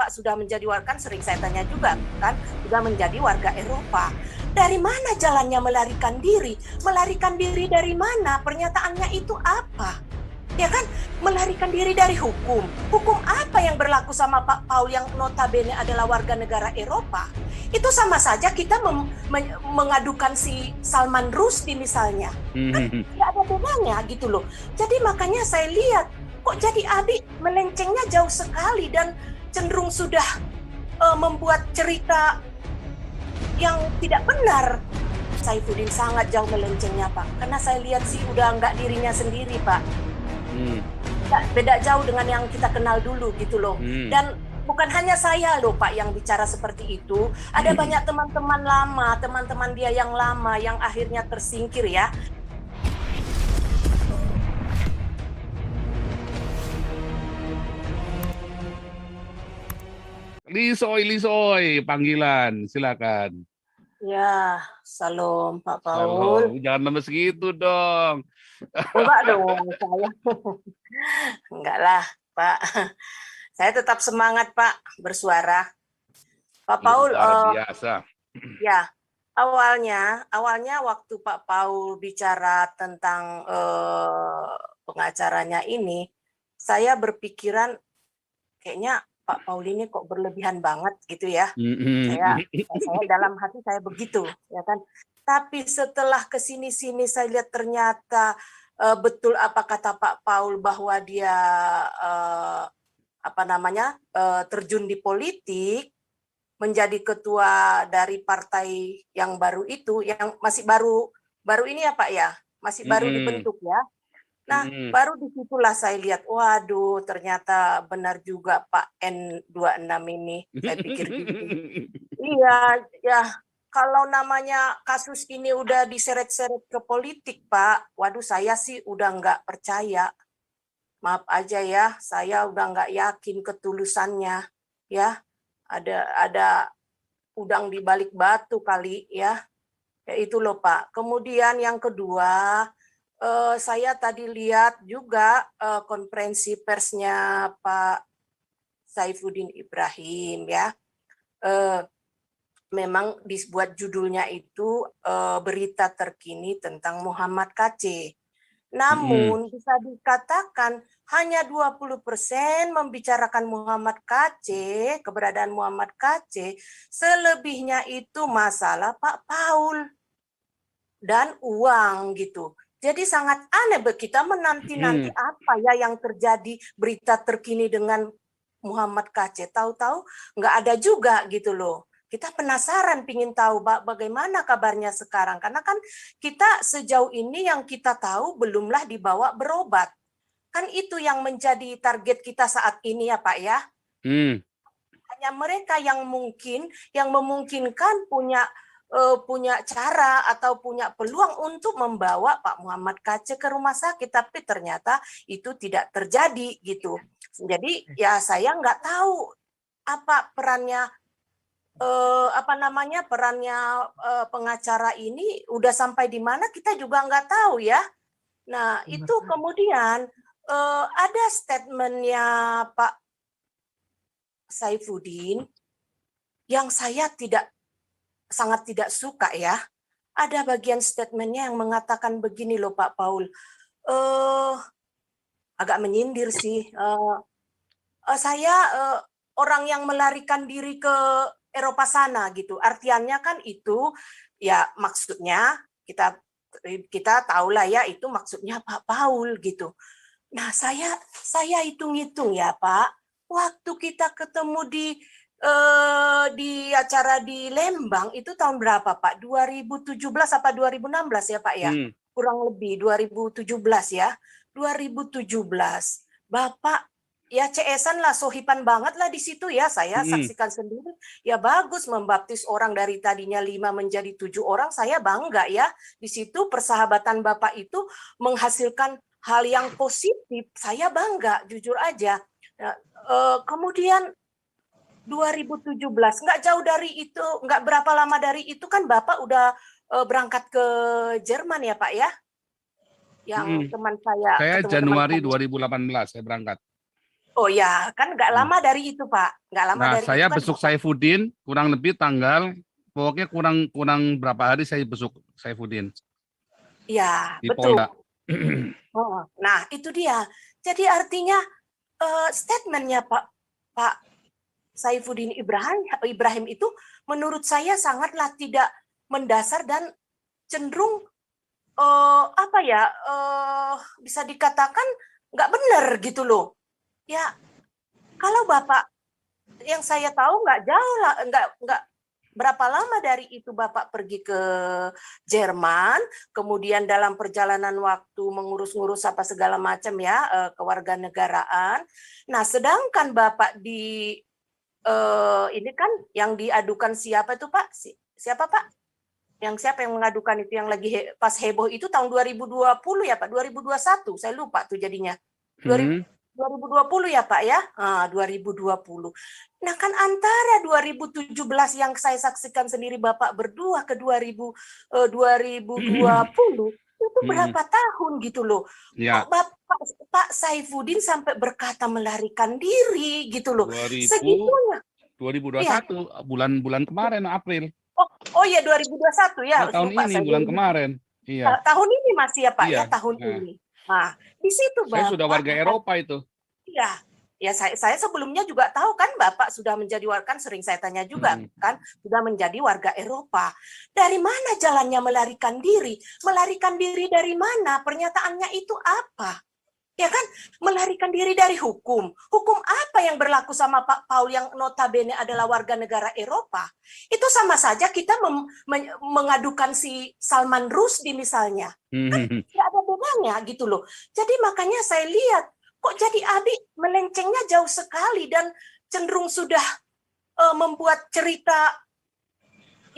Bapak sudah menjadi warga, kan sering saya tanya juga kan, sudah menjadi warga Eropa. Dari mana jalannya melarikan diri? Melarikan diri dari mana? Pernyataannya itu apa? Ya kan, melarikan diri dari hukum. Hukum apa yang berlaku sama Pak Paul yang notabene adalah warga negara Eropa? Itu sama saja kita mengadukan si Salman Rushdie misalnya. Kan tidak ada bedanya gitu loh. Jadi makanya saya lihat, kok jadi Abi melencengnya jauh sekali dan cenderung sudah membuat cerita yang tidak benar. Saifuddin sangat jauh melencengnya, Pak. Karena saya lihat sih udah nggak dirinya sendiri, Pak. Beda jauh dengan yang kita kenal dulu gitu loh. Dan bukan hanya saya loh Pak yang bicara seperti itu. Ada banyak teman-teman lama, teman-teman dia yang lama yang akhirnya tersingkir ya. Lisoy, panggilan, silakan. Ya, salam Pak Salam. Paul. Jangan lemes gitu dong. Enggak dong, saya. Enggak lah, Pak. Saya tetap semangat, Pak, bersuara. Pak Paul, luar biasa. Ya, awalnya waktu Pak Paul bicara tentang pengacaranya ini, saya berpikiran kayaknya Pak Paul ini kok berlebihan banget gitu ya. Saya dalam hati saya begitu, ya kan. Tapi setelah kesini-sini saya lihat ternyata betul apa kata Pak Paul bahwa dia terjun di politik, menjadi ketua dari partai yang baru itu, yang masih baru ini ya Pak ya, masih baru dibentuk ya. Nah, baru disitulah saya lihat, waduh, ternyata benar juga Pak N26 ini. Saya pikir gitu. Iya, ya. Kalau namanya kasus ini udah diseret-seret ke politik, Pak, waduh saya sih udah nggak percaya. Maaf aja ya, saya udah nggak yakin ketulusannya, ya. Ada udang di balik batu kali, ya. Ya itu loh, Pak. Kemudian yang kedua, saya tadi lihat juga konferensi persnya Pak Saifuddin Ibrahim ya. Memang dibuat judulnya itu berita terkini tentang Muhammad KC. Namun bisa dikatakan hanya 20% membicarakan Muhammad KC, keberadaan Muhammad KC, selebihnya itu masalah Pak Paul dan uang gitu. Jadi sangat aneh kita menanti-nanti apa ya yang terjadi berita terkini dengan Muhammad KC. Tahu-tahu nggak ada juga gitu loh. Kita penasaran pingin tahu bagaimana kabarnya sekarang. Karena kan kita sejauh ini yang kita tahu belumlah dibawa berobat. Kan itu yang menjadi target kita saat ini ya Pak ya. Hanya mereka yang memungkinkan punya cara atau punya peluang untuk membawa Pak Muhammad KC ke rumah sakit, tapi ternyata itu tidak terjadi gitu. Jadi ya saya nggak tahu apa perannya pengacara ini udah sampai di mana kita juga nggak tahu ya. Nah itu kemudian ada statementnya Pak Saifuddin yang saya sangat tidak suka ya. Ada bagian statementnya yang mengatakan begini loh Pak Paul, agak menyindir sih. Saya orang yang melarikan diri ke Eropa sana gitu. Artiannya kan itu ya maksudnya kita tahulah ya itu maksudnya Pak Paul gitu. Nah saya hitung-hitung ya Pak, waktu kita ketemu di acara di Lembang itu tahun berapa Pak? 2017 apa 2016 ya Pak ya? Kurang lebih 2017 ya. 2017. Bapak ya CS-an lah, sohipan banget lah di situ ya. Saya saksikan sendiri. Ya bagus membaptis orang dari tadinya 5 menjadi 7 orang. Saya bangga ya. Di situ persahabatan Bapak itu menghasilkan hal yang positif. Saya bangga, jujur aja. Nah, kemudian 2017, nggak jauh dari itu, nggak berapa lama dari itu kan Bapak udah berangkat ke Jerman ya Pak ya? Yang teman saya Saya ketemu Januari teman 2018 saya berangkat. Oh ya, kan nggak lama dari itu, Pak. Nggak lama Nah, dari saya itu kan. besuk Saifuddin kurang lebih pokoknya kurang berapa hari saya besuk Saifuddin Ya, di betul. Polda. Oh, nah, itu dia. Jadi artinya statementnya Pak Saifuddin Ibrahim itu menurut saya sangatlah tidak mendasar dan cenderung apa ya, bisa dikatakan nggak benar gitu loh. Ya, kalau Bapak, yang saya tahu nggak jauh lah, nggak berapa lama dari itu Bapak pergi ke Jerman, kemudian dalam perjalanan waktu mengurus-ngurus apa segala macam ya, kewarganegaraan. Nah, sedangkan Bapak di ini kan yang diadukan siapa itu Pak? Siapa Pak? Siapa yang mengadukan itu yang lagi pas heboh itu tahun 2020 ya Pak? 2021, saya lupa tuh jadinya. 2020 ya Pak ya? 2020. Nah kan antara 2017 yang saya saksikan sendiri Bapak berdua ke 2020 itu berapa tahun gitu loh. Ya, Kok Pak Saifuddin sampai berkata melarikan diri gitu loh. 2000 Segitunya. Iya. 2021 bulan kemarin April. Oh ya 2021 ya, Ya, tahun lupa ini saya. bulan kemarin. Iya. Tahun ini masih ya Pak ya, Iya. tahun Nah, ini. Nah, di situ saya sudah Bapak warga Eropa itu. iya. Ya saya sebelumnya juga tahu kan Bapak sudah menjadi kan sering saya tanya juga kan sudah menjadi warga Eropa. Dari mana jalannya melarikan diri? Melarikan diri dari mana? Pernyataannya itu apa? Ya kan, melarikan diri dari hukum. Hukum apa yang berlaku sama Pak Paul yang notabene adalah warga negara Eropa? Itu sama saja kita mengadukan si Salman Rushdie misalnya. Kan tidak ada bedanya gitu loh. Jadi makanya saya lihat, kok jadi Abi melencengnya jauh sekali dan cenderung sudah membuat cerita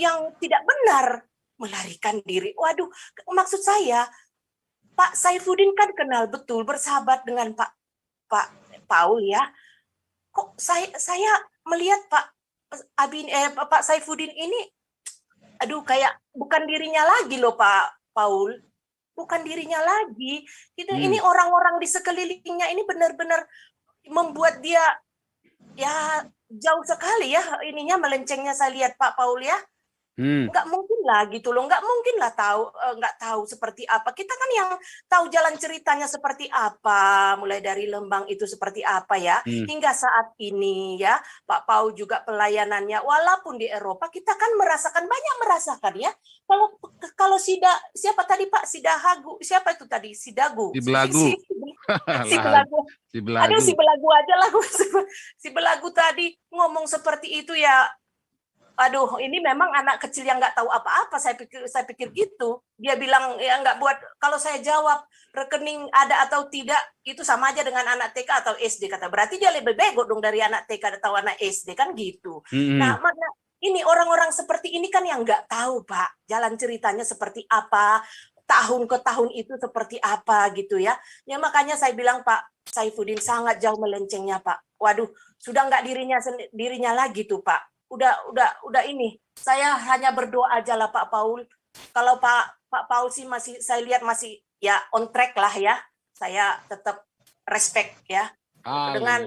yang tidak benar, melarikan diri. Waduh, maksud saya, Pak Saifuddin kan kenal betul, bersahabat dengan Pak Paul ya. Kok saya melihat Pak Saifuddin ini, aduh kayak bukan dirinya lagi loh Pak Paul, bukan dirinya lagi. Ini orang-orang di sekelilingnya ini benar-benar membuat dia ya jauh sekali ya ininya melencengnya saya lihat Pak Paul ya. Nggak mungkin lah gitu loh, nggak mungkin lah nggak tahu seperti apa. Kita kan yang tahu jalan ceritanya seperti apa, mulai dari Lembang itu seperti apa ya, hingga saat ini ya, Pak Paul juga pelayanannya, walaupun di Eropa kita kan banyak merasakan ya. Kalau siapa tadi Pak Sidahagu, siapa itu tadi Sidagu, Di Belagu. si Belagu. Si Aduh, Belagu. si Belagu aja lah, si Belagu tadi ngomong seperti itu ya. Aduh, ini memang anak kecil yang nggak tahu apa-apa. Saya pikir gitu. Dia bilang ya nggak buat. Kalau saya jawab rekening ada atau tidak itu sama aja dengan anak TK atau SD kata. Berarti dia lebih bego dong dari anak TK atau anak SD kan gitu. Nah, ini orang-orang seperti ini kan yang nggak tahu Pak. Jalan ceritanya seperti apa, tahun ke tahun itu seperti apa gitu ya. Ya makanya saya bilang Pak Saifuddin sangat jauh melencengnya Pak. Waduh, sudah nggak dirinya lagi tuh Pak. Udah ini. Saya hanya berdoa aja lah Pak Paul. Kalau Pak Paul sih masih saya lihat masih ya on track lah ya. Saya tetap respect ya. Dengan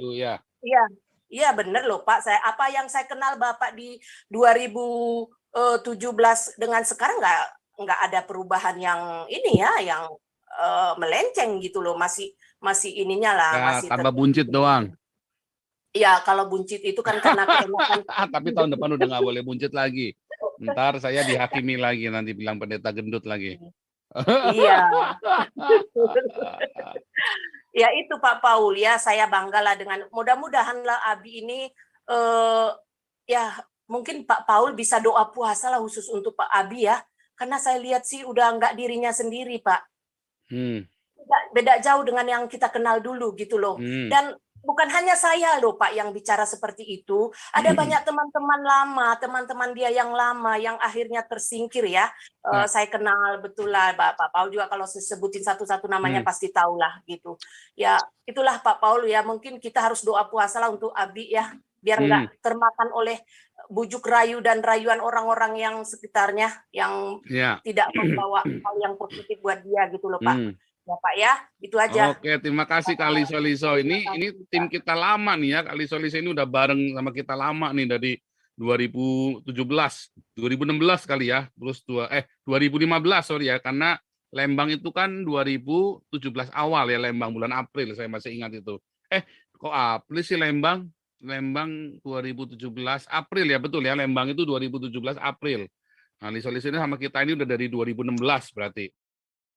iya benar loh Pak. Apa yang saya kenal Bapak di 2017 dengan sekarang nggak ada perubahan yang ini ya, yang melenceng gitu loh. Masih ininya lah, Ya, masih tambah buncit doang. Ya, kalau buncit itu kan karena keenakan. Tapi tahun depan udah nggak boleh buncit lagi. Ntar saya dihakimi lagi, nanti bilang pendeta gendut lagi. Iya. Ya itu Pak Paul ya, saya banggalah dengan mudah-mudahan lah Abi ini ya mungkin Pak Paul bisa doa puasa lah khusus untuk Pak Abi ya. Karena saya lihat sih udah nggak dirinya sendiri Pak. Beda jauh dengan yang kita kenal dulu gitu loh. Dan bukan hanya saya loh Pak yang bicara seperti itu. Ada banyak teman-teman lama, teman-teman dia yang lama yang akhirnya tersingkir ya. Saya kenal betul lah Pak Paul juga, kalau sebutin satu-satu namanya pasti tahu lah gitu. Ya itulah Pak Paul ya, mungkin kita harus doa puasa lah untuk Abi ya. Biar nggak termakan oleh bujuk rayu dan rayuan orang-orang yang sekitarnya yang tidak membawa hal yang positif buat dia gitu loh Pak. Ya Pak ya, itu aja. Oke, terima kasih Kak Liso. Ini tim kita lama nih ya. Kak Liso ini udah bareng sama kita lama nih dari 2017, 2016 kali ya. Terus 2015 sorry ya, karena Lembang itu kan 2017 awal ya, Lembang bulan April saya masih ingat itu. Kok April sih Lembang? Lembang 2017 April ya, betul ya, Lembang itu 2017 April. Nah, Liso ini sama kita ini udah dari 2016 berarti.